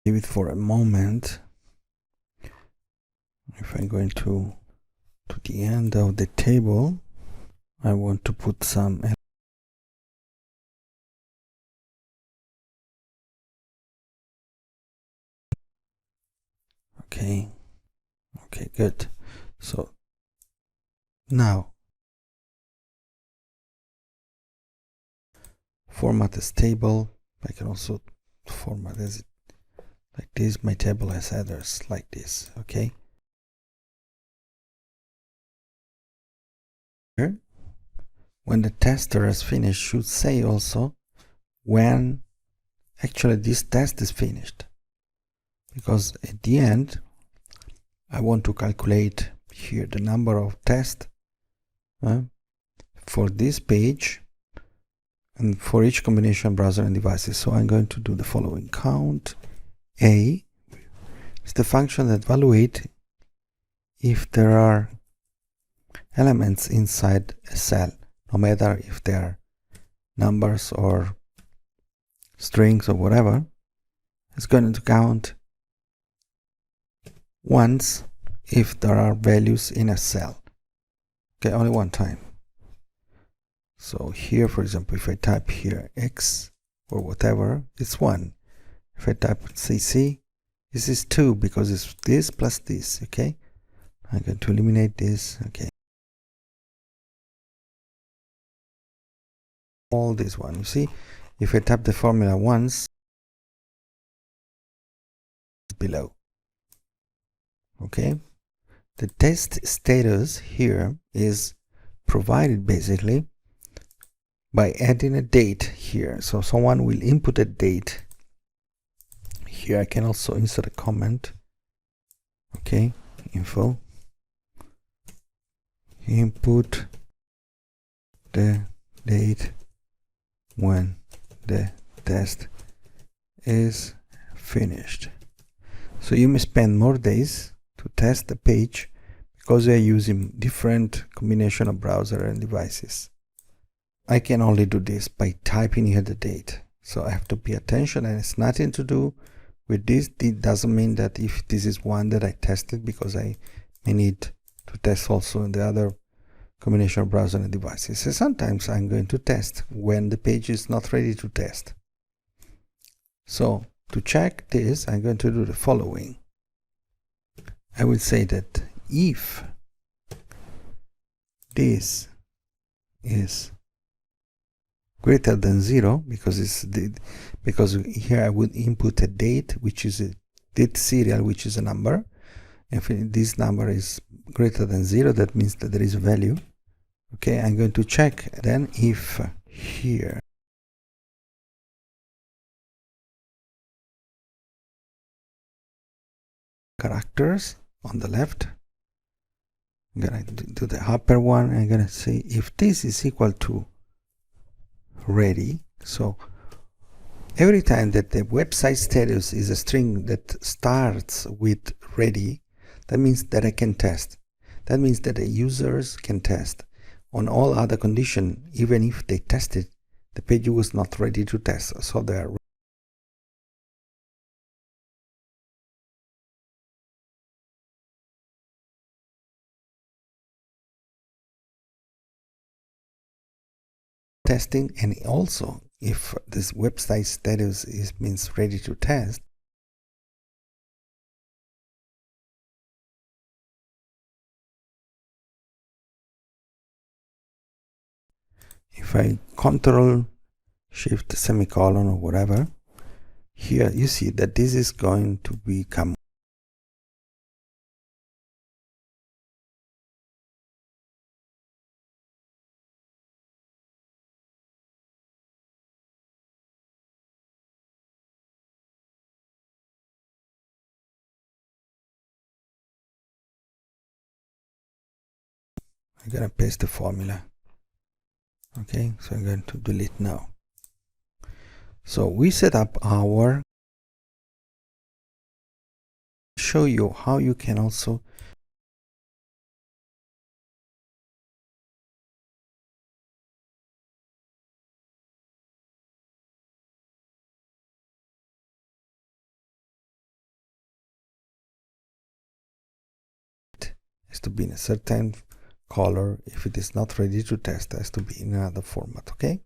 Leave it for a moment. If I'm going to the end of the table, I want to put some. Okay, good. So now format as table. I can also format as like this. My table has headers like this. Okay. Here, when the tester has finished, should say also when actually this test is finished, because at the end I want to calculate here the number of tests for this page and for each combination browser and devices. So I'm going to do the following: count A is the function that evaluates if there are elements inside a cell, no matter if they are numbers or strings or whatever. It's going to count once if there are values in a cell. Okay, only one time. So here, for example, if I type here x or whatever, it's 1. If I type 𝗙𝗂, this is 2 because it's this plus this. Okay, I'm going to eliminate this. Okay, all this one. You see, if I type the formula once, below. Okay, the test status here is provided basically by adding a date here. So someone will input a date. Here I can also insert a comment. Okay, info, input the date when the test is finished. So you may spend more days to test the page because you are using different combination of browser and devices. I can only do this by typing here the date. So I have to pay attention, and it's nothing to do with this. It doesn't mean that if this is one that I tested, because I may need to test also in the other combination of browser and devices. So sometimes I'm going to test when the page is not ready to test. So to check this, I'm going to do the following. I will say that if this is greater than 0, because here I would input a date, which is a date serial, which is a number. If this number is greater than 0, that means that there is a value. Okay, I'm going to check then if here characters on the left, I'm gonna do the upper one. I'm gonna say if this is equal to ready. So every time that the website status is a string that starts with ready, that means that I can test. That means that the users can test. On all other conditions, even if they tested, the page was not ready to test. So they are. Testing, and also if this website status means ready to test, if I Control Shift semicolon or whatever, here you see that this is going to become I'm going to paste the formula. Okay, so I'm going to delete now. So we set up our, show you how you can also has to be in a certain color. If it is not ready to test, it has to be in another format. Okay.